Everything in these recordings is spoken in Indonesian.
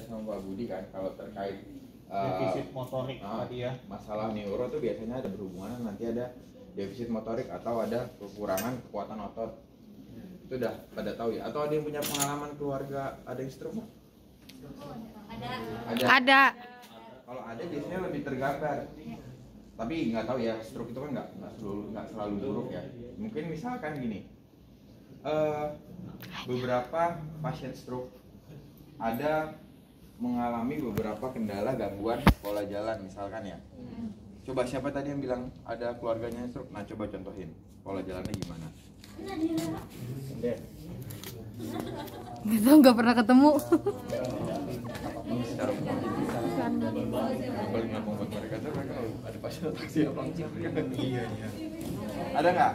sama Pak Budi kan kalau terkait defisit motorik tadi ya. Masalah neuro tuh biasanya ada berhubungan nanti ada defisit motorik atau ada kekurangan kekuatan otot. Itu udah pada tahu ya? Atau ada yang punya pengalaman keluarga ada stroke? Ada. Kalau ada biasanya lebih tergambar. Tapi nggak tahu ya, stroke itu kan nggak selalu buruk ya. Mungkin misalkan gini, beberapa pasien stroke ada mengalami beberapa kendala gangguan pola jalan misalkan ya. Coba siapa tadi yang bilang ada keluarganya stroke? Nah coba contohin pola jalannya gimana? Gitu nggak pernah ketemu. Secara umum paling gampang buat mereka tuh mereka ada pasien taksi yang langsung. Iya. Ada nggak?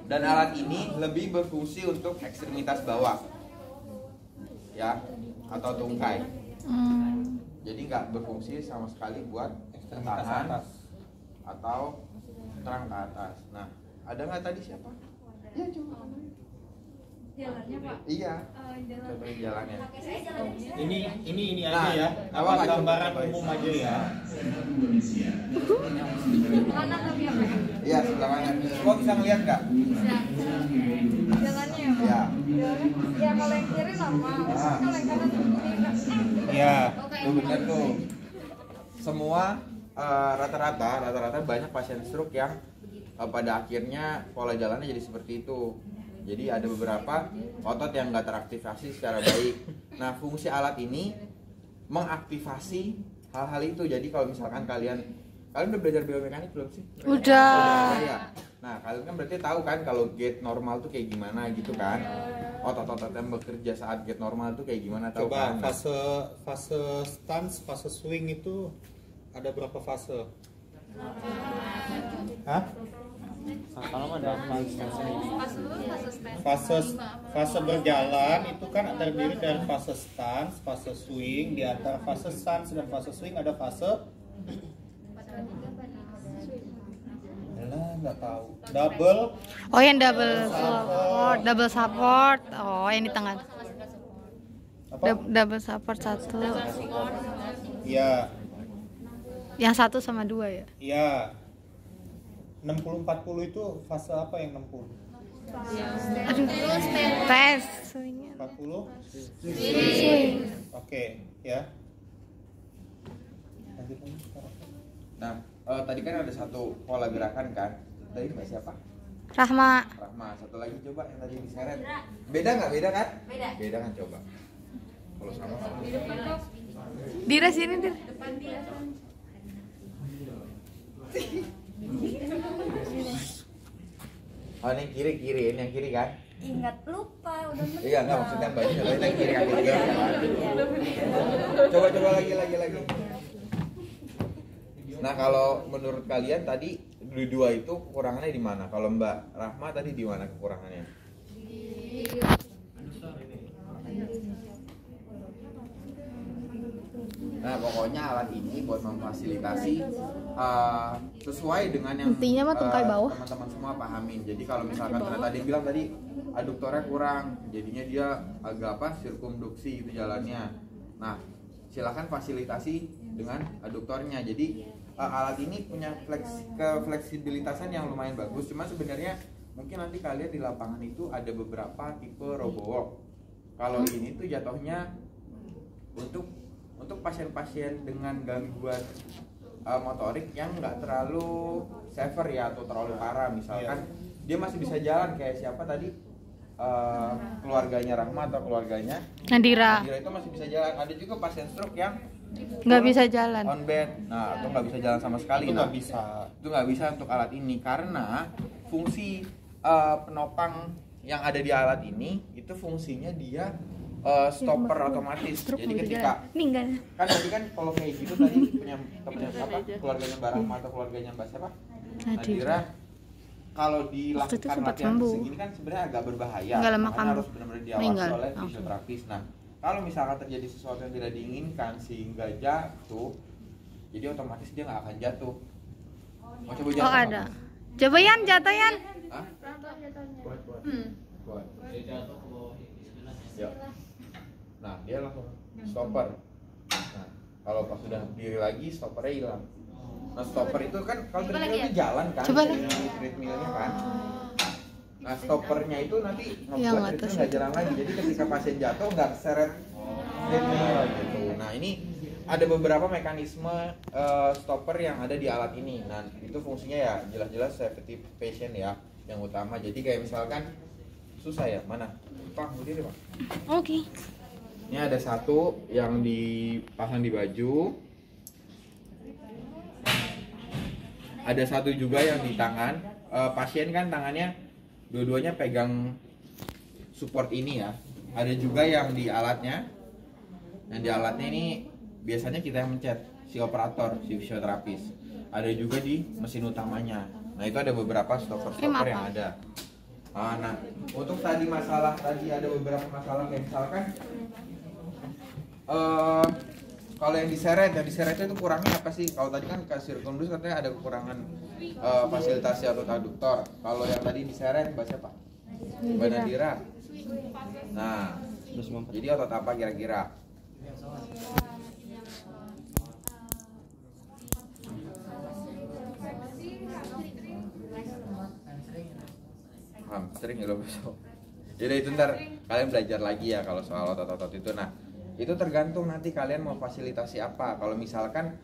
Dan alat ini lebih berfungsi untuk ekstremitas bawah, ya, atau tungkai. Jadi nggak berfungsi sama sekali buat tangan atau terang ke atas. Nah, ada nggak tadi siapa? Ya coba. Jalannya Pak? Iya. Jalan. Contohin jalannya. Ini Nah, aja ya. apa Gambaran umum aja ya. Mana tapi ya Pak? Iya, sebelah mana? Kok bisa ngeliat nggak? Bisa. Jalannya ya Pak? Iya. Jalannya, ya kalau yang kiri normal, kalau yang kanan begini Pak. Iya. Tuh bener tuh. Semua rata-rata banyak pasien stroke yang pada akhirnya pola jalannya jadi seperti itu. Jadi ada beberapa otot yang nggak teraktivasi secara baik. Nah, fungsi alat ini mengaktifasi hal-hal itu. Jadi kalau misalkan kalian udah belajar biomekanik belum sih? Udah. Ya. Nah, kalian kan berarti tahu kan kalau gait normal tuh kayak gimana gitu kan? Otot-otot yang bekerja saat gait normal tuh kayak gimana tahu Coba kan? fase stance, fase swing itu ada berapa fase? Hah? Kalau ada fase berjalan itu kan terdiri dari fase stance, fase swing. Di antara fase stance dan fase swing ada fase nggak tahu. Double. Oh, yang double support. Oh, yang di tengah. Apa? Double support satu. Iya. Yang satu sama dua ya? Iya. 60-40 itu fase apa yang 60? Aduh. Tes. 40? Oke, ya. Nah, tadi kan ada satu pola gerakan kan? Tadi mbak siapa? Rahma. Satu lagi coba yang tadi diseret. Beda nggak? Beda kan? Beda kan coba. Kalau sama Di depan dok. Dira sini, Dir. Depan dia. Oh, ini kiri, ini yang kiri kan? Ingat lupa udah menang. Iya, enggak maksudnya mbaknya yang kiri kan? Coba lagi. Nah, kalau menurut kalian tadi dua itu kekurangannya di mana? Kalau Mbak Rahma tadi di mana kekurangannya? Nah, pokoknya alat ini buat memfasilitasi sesuai dengan yang intinya mah tungkai bawah. Teman-teman semua pahamin. Jadi kalau misalkan ternyata dia bilang tadi aduktornya kurang, jadinya dia agak sirkumduksi itu jalannya. Nah, silakan fasilitasi dengan aduktornya. Jadi alat ini punya fleksibilitasan yang lumayan bagus. Cuma sebenarnya mungkin nanti kalian di lapangan itu ada beberapa tipe robowalk. Kalau ini tuh jatuhnya untuk pasien-pasien dengan gangguan motorik yang nggak terlalu severe ya atau terlalu parah, misalkan dia masih bisa jalan kayak siapa tadi, keluarganya Rahma atau keluarganya Nadira itu masih bisa jalan. Ada juga pasien stroke yang nggak bisa jalan. on bed, nah atau nggak bisa jalan sama sekali. Itu nggak bisa untuk alat ini karena fungsi penopang yang ada di alat ini itu fungsinya dia stopper otomatis. Jadi ketika kan tadi kan kalau kayak gitu tadi punya apa keluarganya Mbak Rahma atau keluarganya Mbak siapa? Nadira. Kalau dilakukan latihan segini kan sebenarnya agak berbahaya. Makanya harus benar-benar diawasi oleh fisioterapis. Nah, kalau misalkan terjadi sesuatu yang tidak diinginkan sehingga jatuh, jadi otomatis dia nggak akan jatuh. Mau coba jatuh? Oh, ada. Coba Yan, jatuh Yan. Hah? Buat. Yuk. Nah, dia langsung stopper. Nah, kalau pas sudah berdiri lagi stoppernya hilang. Nah, stopper itu kan kalau treadmill itu jalan kan, treadmillnya kan. Nah, stoppernya itu nanti ngebuat treadmill nggak jalan lagi. Jadi ketika pasien jatuh nggak seret treadmill gitu. Nah, ini ada beberapa mekanisme stopper yang ada di alat ini. Nah, itu fungsinya ya jelas-jelas safety patient ya yang utama. Jadi kayak misalkan susah ya, mana? Pak, berdiri Pak. Oke. Ini ada satu yang dipasang di baju. Ada satu juga yang di tangan. Pasien kan tangannya dua-duanya pegang support ini ya. Ada juga yang di alatnya. Yang di alatnya ini biasanya kita yang mencet, si operator, si fisioterapis. Ada juga di mesin utamanya. Nah, itu ada beberapa stopper-stopper yang ada. Nah, untuk tadi ada beberapa masalah kayak misalkan kalau yang diseret itu kurangnya apa sih? Kalau tadi kan kasir kondus katanya ada kekurangan fasilitasi otot aduktor. Kalau yang tadi diseret bahasa apa? Banadira. Nah, jadi otot apa kira-kira? Sering ya besok. Jadi itu ntar kalian belajar lagi ya kalau soal otot-otot itu. Nah, itu tergantung nanti kalian mau fasilitasi apa. Kalau misalkan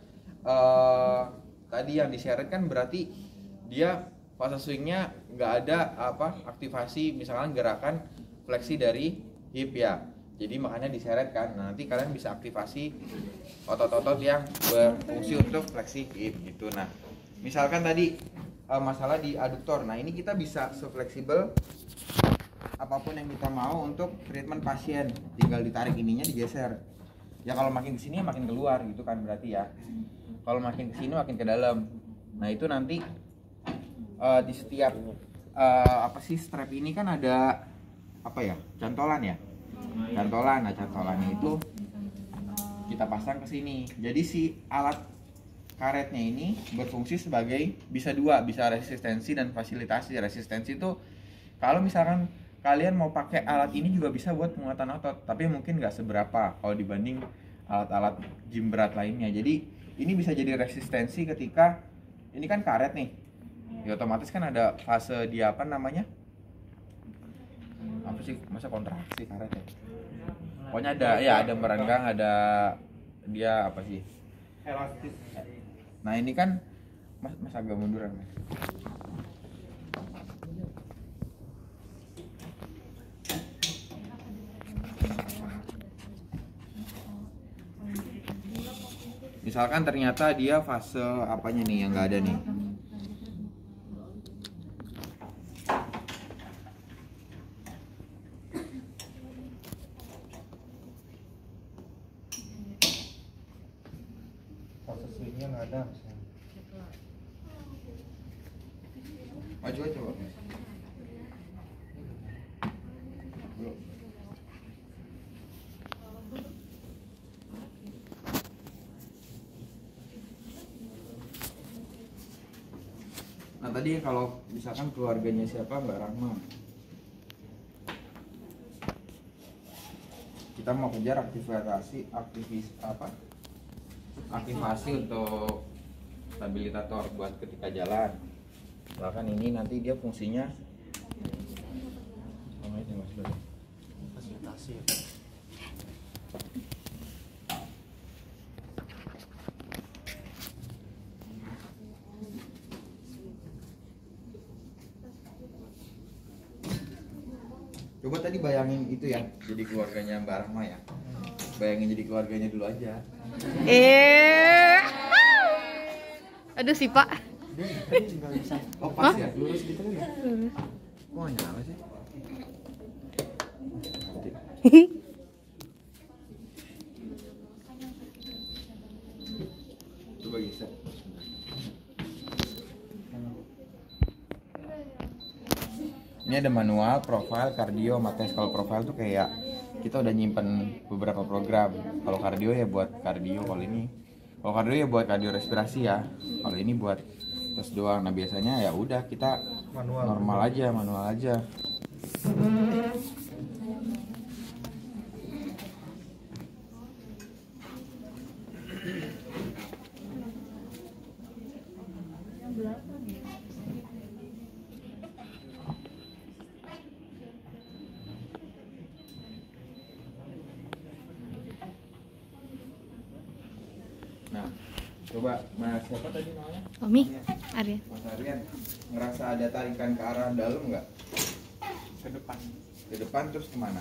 tadi yang diseret kan berarti dia fase swingnya nggak ada aktivasi misalkan gerakan fleksi dari hip ya. Jadi makanya diseret kan. Nah, nanti kalian bisa aktivasi otot-otot yang berfungsi untuk fleksi hip gitu. Nah, misalkan tadi masalah di aduktor. Nah, ini kita bisa se-fleksibel apapun yang kita mau untuk treatment pasien. Tinggal ditarik ininya, digeser. Ya kalau makin kesini ya makin keluar gitu kan berarti ya. Kalau makin kesini makin ke dalam. Nah, itu nanti di setiap strap ini kan ada cantolan ya. Cantolan. Nah, cantolannya itu kita pasang ke sini. Jadi si alat karetnya ini berfungsi sebagai bisa resistensi dan fasilitasi. Resistensi itu kalau misalkan kalian mau pakai alat ini juga bisa buat penguatan otot, tapi mungkin nggak seberapa kalau dibanding alat-alat gym berat lainnya. Jadi ini bisa jadi resistensi ketika ini kan karet nih, ya otomatis kan ada fase dia masa kontraksi karet ya. Pokoknya ada merenggang, ada dia elastis. Nah, ini kan mas agak munduran Mas. Misalkan ternyata dia fase apanya nih yang nggak ada nih. Fase swingnya nggak ada. Maju aja coba. Nah, tadi kalau misalkan keluarganya siapa, Mbak Rahma, kita mau kejar aktivasi untuk stabilisator buat ketika jalan. Misalkan ini nanti dia fungsinya fasilitasi. Coba tadi bayangin itu ya, jadi keluarganya Mbak Rahma ya. Bayangin jadi keluarganya dulu aja. Aduh sih Pak. Oh pas ya, lurus gitu kan ya? Kok nyala sih? Coba geser. Ini ada manual, profile, kardio, mates. Kalau profile tuh kayak kita udah nyimpen beberapa program. Kalau kardio ya buat kardio, kalau kardio ya buat kardio respirasi ya. Kalau ini buat tes doang. Nah, biasanya ya udah kita manual aja. Nah, coba Mas siapa tadi namanya? Tommy, Arya. Mas Aryan, ngerasa ada tarikan ke arah dalam nggak? Ke depan. Ke depan terus kemana?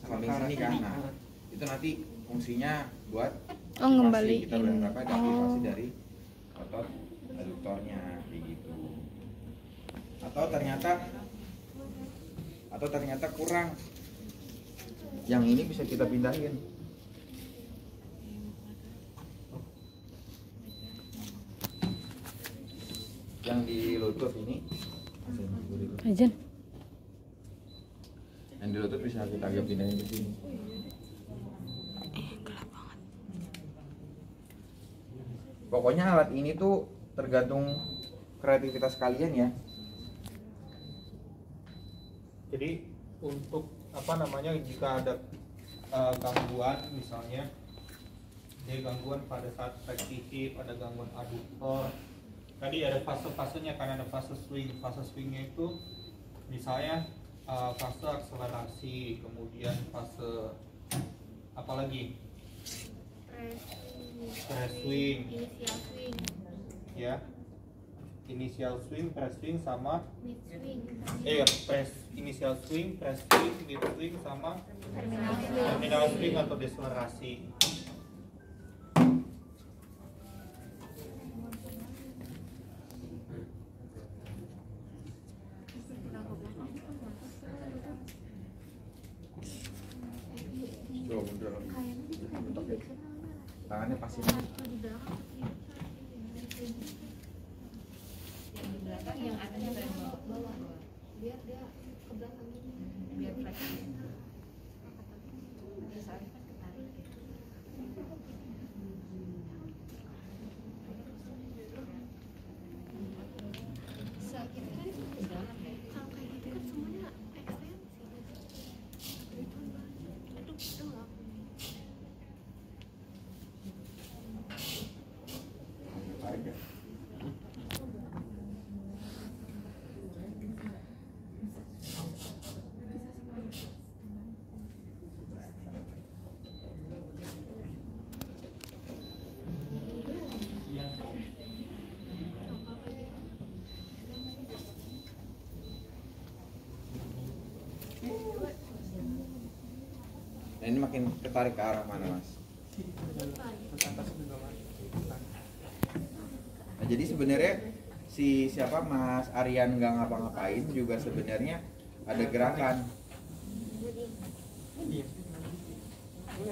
Samping sini kan? Nah, itu nanti fungsinya buat Ngembaliin. kita berharap ada aktivasi dari otot aduktornya kayak gitu. Atau ternyata kurang. Yang ini bisa kita pindahin. Yang di lutut ini Ajan. yang di lutut bisa kita agak pindahin ke sini. Gelap banget. Pokoknya alat ini tuh tergantung kreativitas kalian ya. Jadi untuk apa namanya jika ada gangguan misalnya, jadi gangguan pada saat fleksi hip, ada gangguan aduktor. Tadi ada fase-fasenya, karena ada fase swing. Fase swingnya itu misalnya fase akselerasi, kemudian fase apa lagi? Press swing, Inisial swing, ya. Initial swing, press swing sama mid swing, press initial swing, press swing, mid swing sama terminal swing atau deselerasi. Coba mundur. Tangannya pasti ini. yang di belakang yang atasnya ke bawah, biar dia ke belakang ini, biar fleksi. Pada saat kan ketarik gitu. Sakit kan ke dalam ya. Kalau kayak gitu kan semuanya ekstensi. Aduh, doang. Tarik ya. Nah, ini makin ketarik ke arah mana, Mas? Nah, jadi sebenarnya siapa Mas Aryan nggak ngapa-ngapain juga sebenarnya ada gerakan.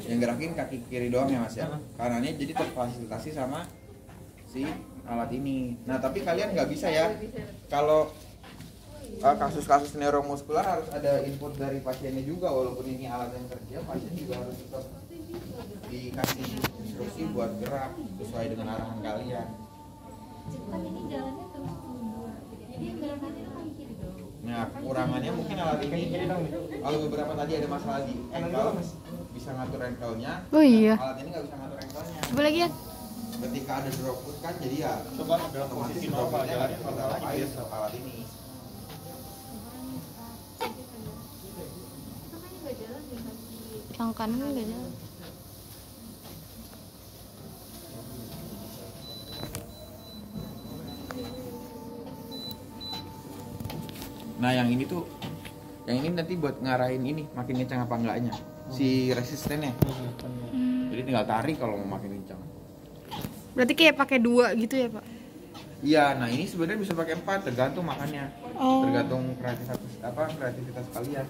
Yang gerakin kaki kiri doang ya, Mas ya. Kanannya jadi terfasilitasi sama si alat ini. Nah, tapi kalian nggak bisa ya. Kalau kasus-kasus neuromuskular harus ada input dari pasiennya juga, walaupun ini alat yang kerja, pasien juga harus tetap dikasih instruksi buat gerak sesuai dengan arahan kalian. Kan ini jalannya terus mundur, jadi yang gerakannya kan kiri dong. Nah, kekurangannya mungkin alat ini, kalau beberapa tadi ada masalah di ankle, bisa ngatur ankle-nya. Oh iya. Alat ini nggak bisa ngatur ankle-nya. Coba lagi ya. Ketika ada drop foot kan, jadi ya Coba dalam otomatis posisi drop normal footnya jalannya nggak normal ngapain biasa. alat ini. Makanya nggak jalan di kaki. Yang kanan enggak jalan. Nah, yang ini nanti buat ngarahin ini makin kencang apa enggaknya si resistennya. Jadi tinggal tarik kalau mau makin kencang. Berarti kayak pakai 2 gitu ya, Pak? Iya, nah ini sebenarnya bisa pakai 4 tergantung makannya. Oh. Tergantung kreativitas kalian.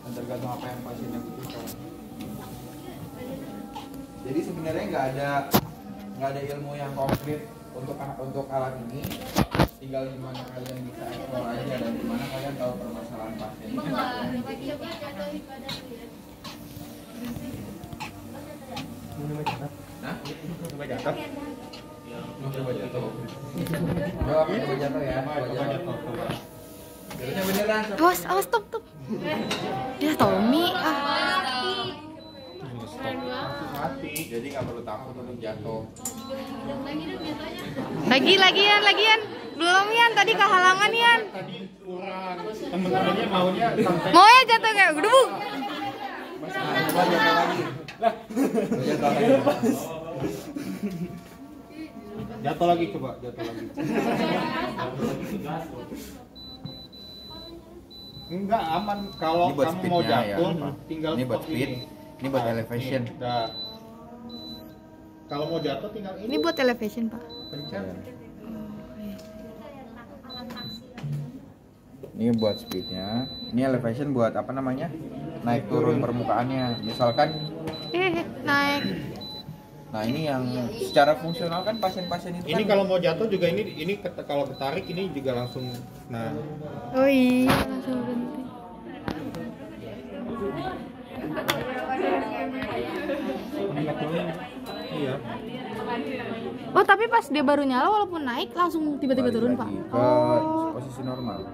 Dan tergantung apa yang pasiennya butuhkan. Jadi sebenarnya nggak ada ilmu yang konkret untuk alat ini. Tinggal gimana kalian bisa eksplor aja dan gimana kalian tahu permasalahan pasien. Coba jatuhin badan dia. Nah, Coba jatuh. coba jatuh. Coba jatuh ya. Coba jatuh. Jatuhnya beneran. Awas, stop. Ya, Tommy. Mati. Jadi nggak perlu takut untuk jatuh. Lagian. Belum Yan, tadi kehalangan Yan. Tadi kurang. Temen-temennya maunya sampai Mau ya jatuh kayak gedebuk. Nah, coba jatuh lagi. Coba jatuh lagi. Jatuh lagi coba, jatuh lagi. Enggak aman kalau Ini buat kamu mau speednya ya, jatuh, Pak. tinggal Ini buat seperti speed, ini buat Nah, elevation. ini, nah. Kalau mau jatuh tinggal Ini buat elevation, Pak. pencet. Ini buat speednya. Ini elevation buat apa namanya? Naik turun permukaannya. Misalkan, Naik. nah ini yang secara fungsional kan pasien-pasien itu Ini kan kalau mau jatuh juga ini kalau ketarik ini juga langsung. Nah, Oh iya, langsung berhenti. iya. Oh, tapi pas dia baru nyala walaupun naik langsung tiba-tiba balik turun, lagi Pak. ke Oh. posisi normal.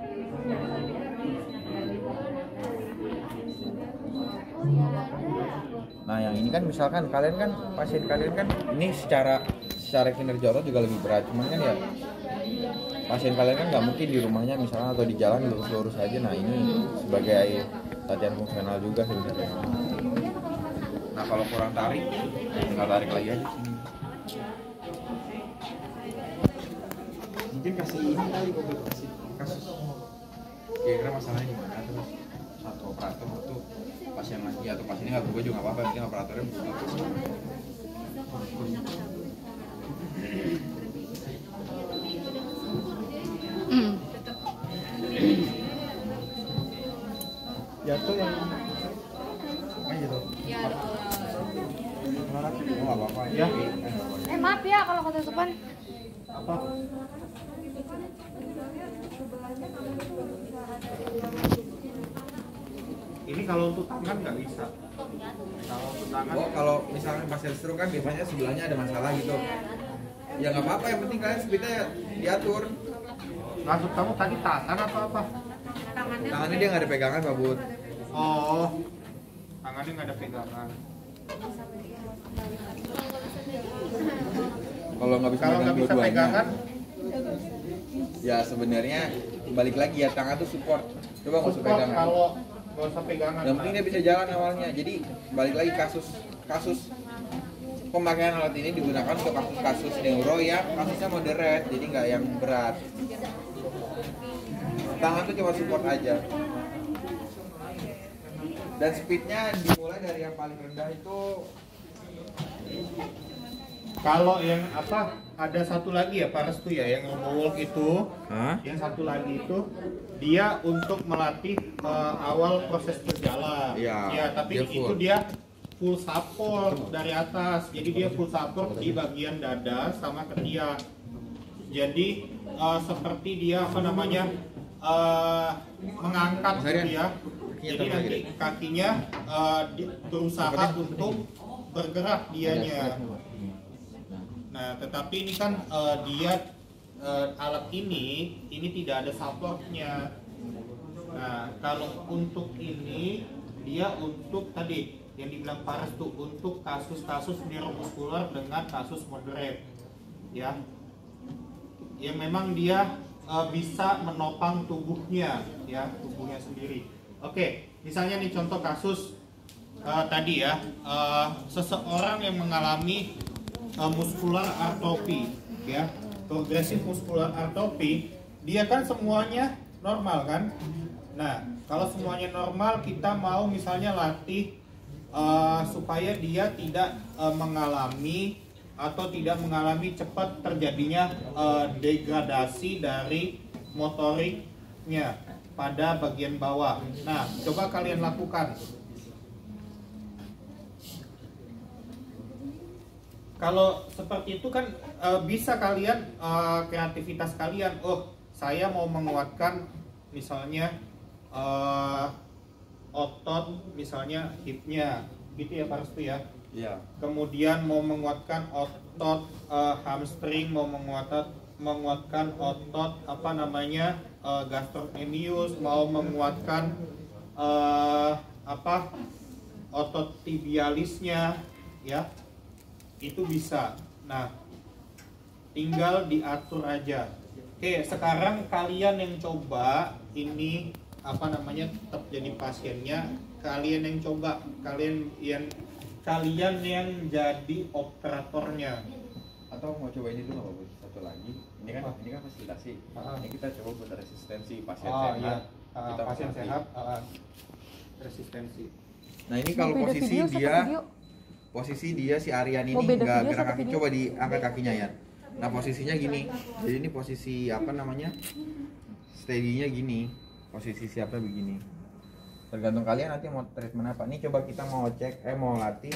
Nah yang ini kan misalkan kalian kan pasien kalian kan ini secara kinerja otot juga lebih berat, cuman kan ya pasien kalian kan nggak mungkin di rumahnya misalnya atau di jalan lurus-lurus aja. Nah ini sebagai latihan fungsional juga sebenarnya. Nah kalau kurang tarik, tinggal tarik lagi aja sini. Mungkin kasih ini kali kasih kasus. Kira-kira masalahnya di mana terus satu operator itu pasien lagi atau pasiennya nggak berubah juga nggak apa-apa, penting operatornya berubah. Jatuh yang Aja tuh. Oh, nggak apa-apa ya. Maaf ya kalau ketutupan. Apa? Ini kalau untuk tangan nggak bisa. Kalau untuk tangan. Oh, kalau misalnya pasien stroke kan biasanya sebelahnya ada masalah gitu. Ya nggak apa-apa, yang penting kalian speednya diatur. Maksud kamu tadi tangan atau apa? Tangannya dia nggak ada pegangan, Pak Bud. Oh, tangannya nggak ada pegangan. Kalau nggak bisa Kalau pegang nggak bisa dua-duanya, pegangan, ya sebenarnya balik lagi ya tangan tuh support. Coba nggak usah support. pegangan. Kalau nggak usah pegangan. Yang penting dia bisa jalan awalnya. Jadi balik lagi kasus pemakaian alat ini digunakan untuk kasus neuro yang kasusnya moderate, jadi nggak yang berat. Tangan tuh cuma support aja. Dan speednya dimulai dari yang paling rendah itu. Kalau yang apa? Ada satu lagi ya Pak Restu ya, yang walk itu. Hah? Yang satu lagi itu dia untuk melatih awal proses berjalan. Iya, Ya, tapi dia itu full. dia full support dari atas. Jadi dia full support di bagian dada sama ketiak. Jadi seperti dia apa namanya mengangkat gitu ya. Jadi nanti kakinya berusaha untuk bergerak dianya. Nah, tetapi ini kan dia alat ini tidak ada supportnya. Nah, kalau untuk ini dia untuk tadi yang dibilang Paras tuh untuk kasus-kasus neuromuskular dengan kasus moderate, ya. Yang memang dia bisa menopang tubuhnya, ya, tubuhnya sendiri. Oke, misalnya nih contoh kasus tadi ya, seseorang yang mengalami muscular atrophy, ya, progresif muscular atrophy, dia kan semuanya normal kan? Nah, kalau semuanya normal, kita mau misalnya latih supaya dia tidak mengalami atau tidak mengalami cepat terjadinya degradasi dari motoriknya pada bagian bawah. Nah, coba kalian lakukan. Kalau seperti itu kan bisa kalian kreativitas kalian. Oh, saya mau menguatkan misalnya otot misalnya hipnya, gitu ya Pak Restu ya. Iya. Kemudian mau menguatkan otot hamstring, mau menguatkan otot apa namanya gastrocnemius, mau menguatkan otot tibialisnya, ya. Itu bisa. Nah, tinggal diatur aja. Oke, sekarang kalian yang coba ini apa namanya tetap jadi pasiennya, kalian yang coba, kalian yang kalian yang jadi operatornya. Atau mau coba ini dulu nggak Pak? Satu lagi. Apa? Ini kan fasilitasi. Ah. Ini kita coba buat resistensi pasien Oh sehat. iya, Kita pasien obati. sehat, resistensi. Nah ini kalau Mau beda posisi video, satu dia, video. posisi dia si Aryan ini Mau beda nggak video, gerak satu kaki. video. Coba diangkat kakinya ya. Nah posisinya gini. Jadi ini posisi apa namanya? Steady-nya gini. Posisi siapa begini. Tergantung kalian nanti mau treatment apa. Nih coba kita mau cek, mau latih.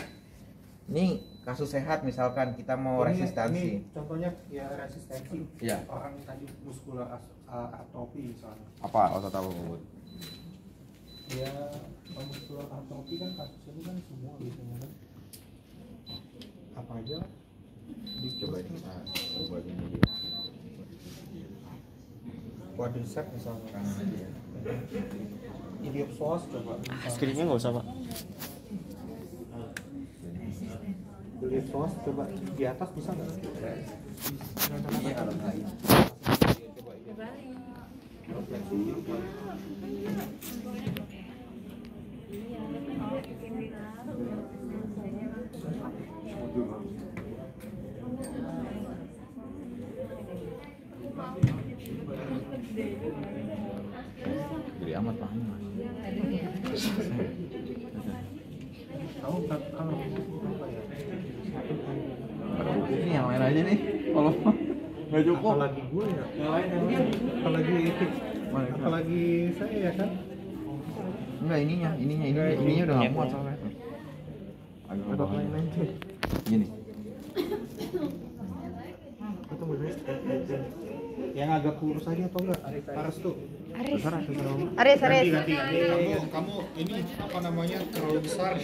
Nih kasus sehat misalkan kita mau resistensi. Ini contohnya ya resistensi. Iya. Orang tadi muskular atrofi misalnya. Apa otot apa Bu? Ya muskular atrofi kan kasus ini kan semua biasanya kan. Apa aja? Coba ini kita buat ini. Quadriceps misalnya. Kanan aja ya. Iliopsoas coba. Screennya nggak usah pak. Iliopsoas coba di atas bisa nggak? Ini kalau lain. Coba ini. Refleksi. Gede amat Pak. Kamu kalau apa ya? Ini yang lain aja nih. Kalau nggak cukup. Apalagi gue ya. Yang lain apalagi saya ya kan. Enggak ininya udah nggak muat soalnya. Agak Ada lain aja. Gini. Yang agak kurus aja atau enggak? Harus tuh. Aris. Terserah. Aris. Ganti. Kamu ini apa namanya terlalu besar.